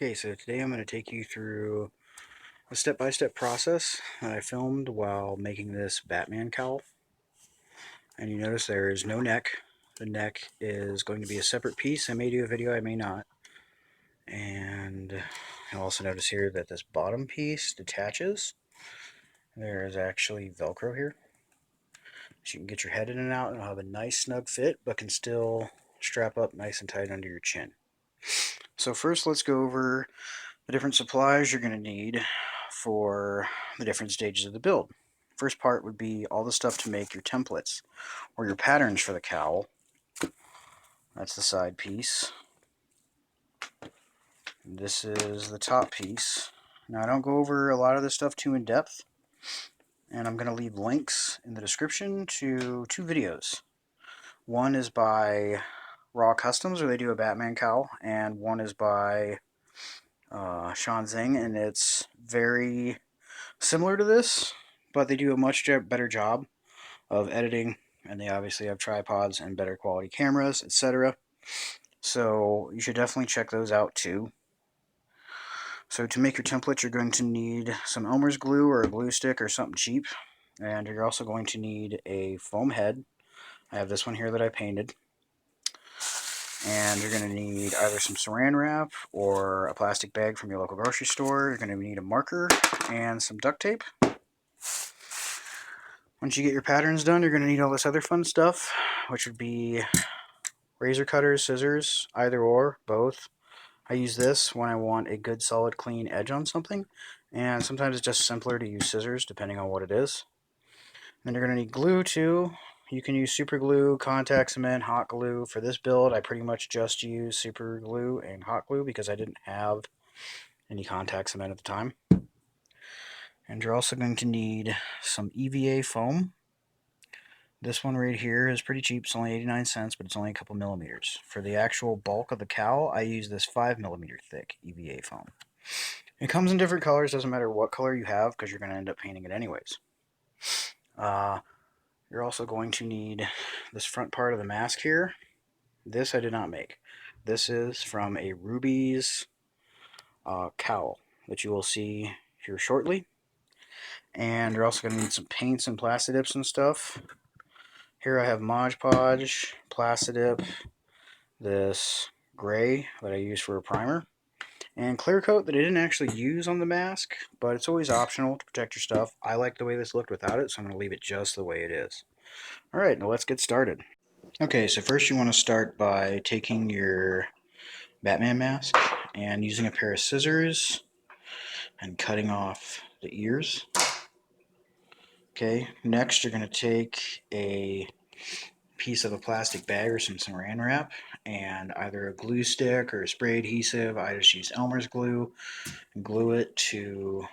Okay, so today I'm going to take you through a step-by-step process that I filmed while making this Batman cowl. And you notice there is no neck. The neck is going to be a separate piece. I may do a video, I may not. And you'll also notice here that this bottom piece detaches. There is actually Velcro here. So you can get your head in and out and it'll have a nice snug fit, but can still strap up nice and tight under your chin. So first let's go over the different supplies you're going to need for the different stages of the build. First part would be all the stuff to make your templates or your patterns for the cowl. That's the side piece. This is the top piece. Now I don't go over a lot of this stuff too in depth, and I'm going to leave links in the description to two videos. One is by Raw Customs, where they do a Batman cowl, and one is by Sean Zing, and it's very similar to this, but they do a much better job of editing, and they obviously have tripods and better quality cameras, etc. So you should definitely check those out too. So to make your template, you're going to need some Elmer's glue or a glue stick or something cheap, and you're also going to need a foam head. I have this one here that I painted. And you're going to need either some saran wrap or a plastic bag from your local grocery store. You're going to need a marker and some duct tape. Once you get your patterns done, you're going to need all this other fun stuff, which would be razor cutters, scissors, either or, both. I use this when I want a good solid clean edge on something, and sometimes it's just simpler to use scissors depending on what it is. Then you're going to need glue too. You can use super glue, contact cement, hot glue. For this build, I pretty much just use super glue and hot glue because I didn't have any contact cement at the time. And you're also going to need some EVA foam. This one right here is pretty cheap. It's only 89 cents, but it's only a couple millimeters. For the actual bulk of the cowl, I use this 5mm thick EVA foam. It comes in different colors. Doesn't matter what color you have because you're going to end up painting it anyways. You're also going to need this front part of the mask here. This I did not make. This is from a Rubies cowl that you will see here shortly. And you're also going to need some paints and Plastidip and stuff. Here I have Mod Podge, Plastidip, this gray that I use for a primer, and clear coat that I didn't actually use on the mask, but it's always optional to protect your stuff. I like the way this looked without it, so I'm going to leave it just the way it is. Alright, now let's get started. Okay, so first you want to start by taking your Batman mask and using a pair of scissors and cutting off the ears. Okay, next you're going to take a piece of a plastic bag or some saran wrap and either a glue stick or a spray adhesive. I just use Elmer's glue and glue it to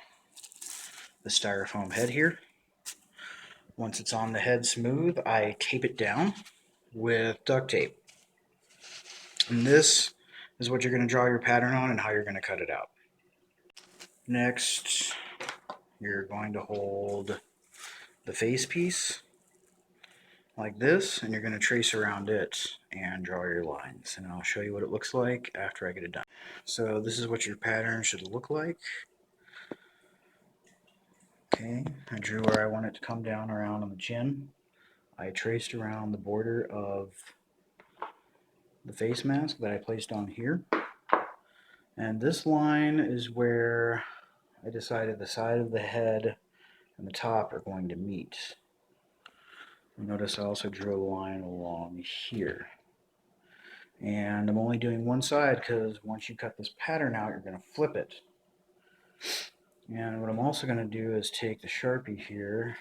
the styrofoam head here. Once it's on the head smooth, I tape it down with duct tape. And this is what you're going to draw your pattern on and how you're going to cut it out. Next, you're going to hold the face piece like this, and you're going to trace around it and draw your lines. And I'll show you what it looks like after I get it done. So this is what your pattern should look like. Okay, I drew where I want it to come down around on the chin. I traced around the border of the face mask that I placed on here. And this line is where I decided the side of the head and the top are going to meet. Notice I also drew a line along here. And I'm only doing one side because once you cut this pattern out, you're going to flip it. And what I'm also going to do is take the Sharpie here,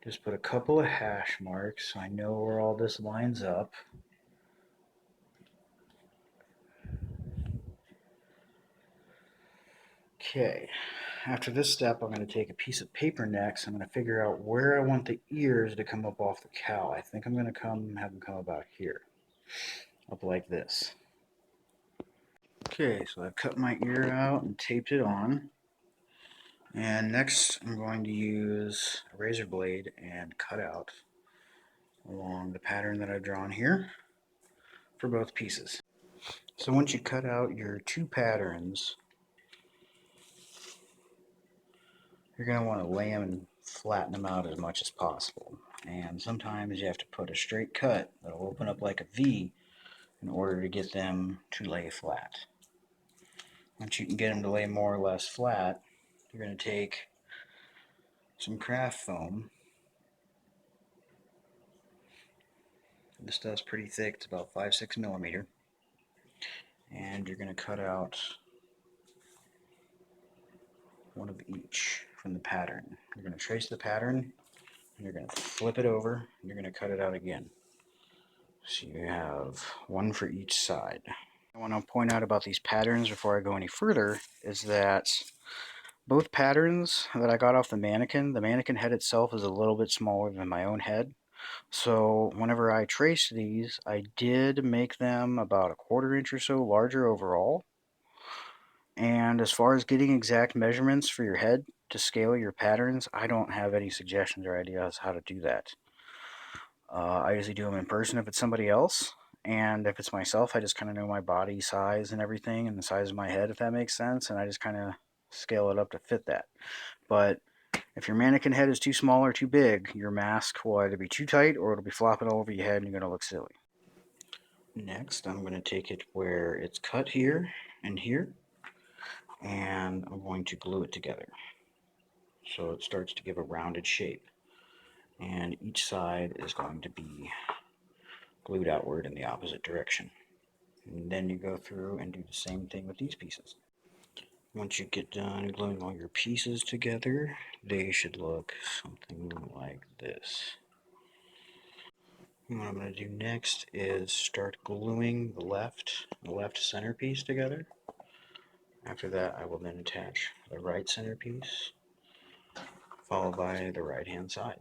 just put a couple of hash marks so I know where all this lines up. Okay, after this step, I'm going to take a piece of paper next. I'm going to figure out where I want the ears to come up off the cowl. I think I'm going to have them come about here, up like this. Okay, so I've cut my ear out and taped it on. And next, I'm going to use a razor blade and cut out along the pattern that I've drawn here for both pieces. So once you cut out your two patterns, you're going to want to lay them and flatten them out as much as possible. And sometimes you have to put a straight cut that'll open up like a V in order to get them to lay flat. Once you can get them to lay more or less flat, you're going to take some craft foam. This stuff's pretty thick, it's about 5-6 millimeter. And you're going to cut out one of each from the pattern. You're going to trace the pattern, and you're going to flip it over, and you're going to cut it out again. So you have one for each side. I want to point out about these patterns before I go any further is that both patterns that I got off the mannequin head itself is a little bit smaller than my own head. So whenever I traced these, I did make them about a 1/4 inch or so larger overall. And as far as getting exact measurements for your head to scale your patterns, I don't have any suggestions or ideas how to do that. I usually do them in person if it's somebody else, and if it's myself, I just kind of know my body size and everything, and the size of my head, if that makes sense, and I just kind of scale it up to fit that. But if your mannequin head is too small or too big, your mask will either be too tight or it'll be flopping all over your head and you're going to look silly. Next, I'm going to take it where it's cut here and here, and I'm going to glue it together so it starts to give a rounded shape, and each side is going to be glued outward in the opposite direction. And then you go through and do the same thing with these pieces. Once you get done gluing all your pieces together, they should look something like this. And what I'm going to do next is start gluing the left centerpiece together. After that, I will then attach the right centerpiece, followed by the right hand side.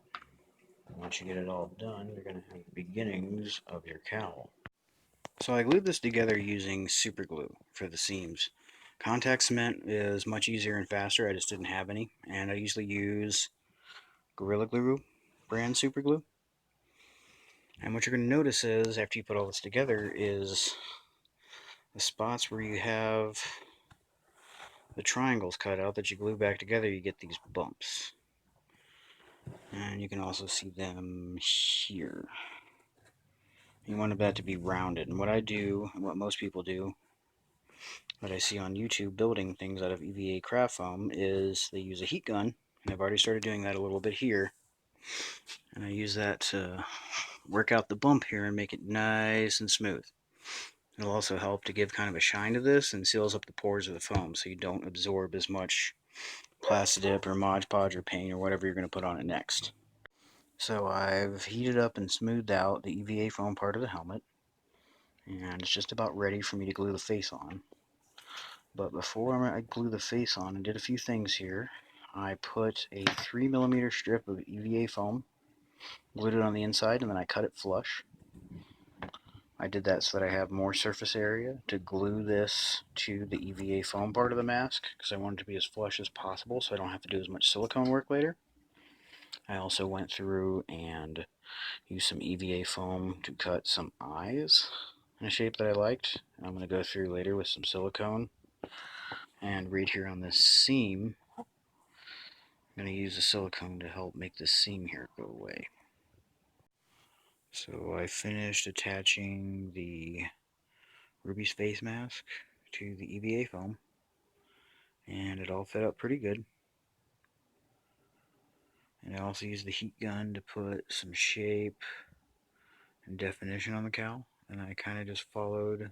And once you get it all done, you're going to have the beginnings of your cowl. So I glued this together using super glue for the seams. Contact cement is much easier and faster. I just didn't have any, and I usually use Gorilla Glue brand super glue. And what you're going to notice is, after you put all this together, is the spots where you have the triangles cut out that you glue back together, you get these bumps. And you can also see them here. You want that to be rounded. And what I do, and what most people do, that I see on YouTube building things out of EVA craft foam, is they use a heat gun. And I've already started doing that a little bit here. And I use that to work out the bump here and make it nice and smooth. It'll also help to give kind of a shine to this and seals up the pores of the foam so you don't absorb as much Plastidip or Mod Podge or paint or whatever you're going to put on it next. So I've heated up and smoothed out the EVA foam part of the helmet, and it's just about ready for me to glue the face on. But before I glue the face on, I did a few things here. I put a 3mm strip of EVA foam, glued it on the inside, and then I cut it flush. I did that so that I have more surface area to glue this to the EVA foam part of the mask, because I want it to be as flush as possible so I don't have to do as much silicone work later. I also went through and used some EVA foam to cut some eyes in a shape that I liked. I'm going to go through later with some silicone. And right here on this seam, I'm going to use the silicone to help make this seam here go away. So I finished attaching the Ruby's face mask to the EVA foam, and it all fit up pretty good. And I also used the heat gun to put some shape and definition on the cowl, and I kind of just followed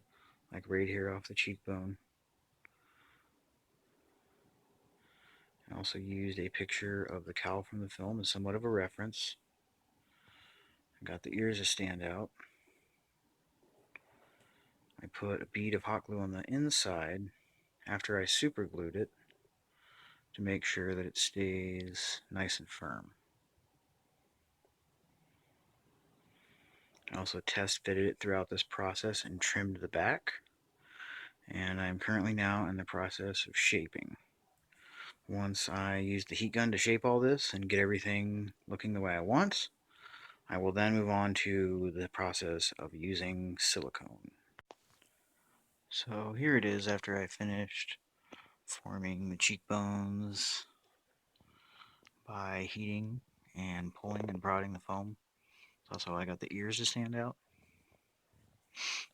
like right here off the cheekbone. I also used a picture of the cowl from the film as somewhat of a reference. I got the ears to stand out. I put a bead of hot glue on the inside after I super glued it to make sure that it stays nice and firm. I also test fitted it throughout this process and trimmed the back. And I'm currently now in the process of shaping. Once I use the heat gun to shape all this and get everything looking the way I want, I will then move on to the process of using silicone. So here it is after I finished forming the cheekbones by heating and pulling and prodding the foam. That's also how I got the ears to stand out.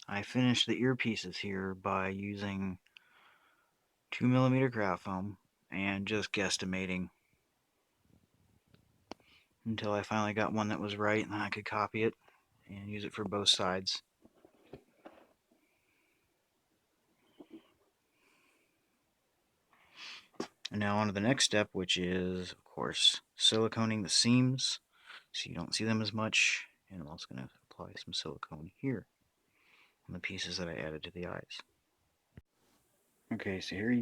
I finished the earpieces here by using 2mm craft foam and just guesstimating until I finally got one that was right, and then I could copy it and use it for both sides. And now on to the next step, which is, of course, siliconing the seams so you don't see them as much. And I'm also going to apply some silicone here on the pieces that I added to the eyes. Okay, so here you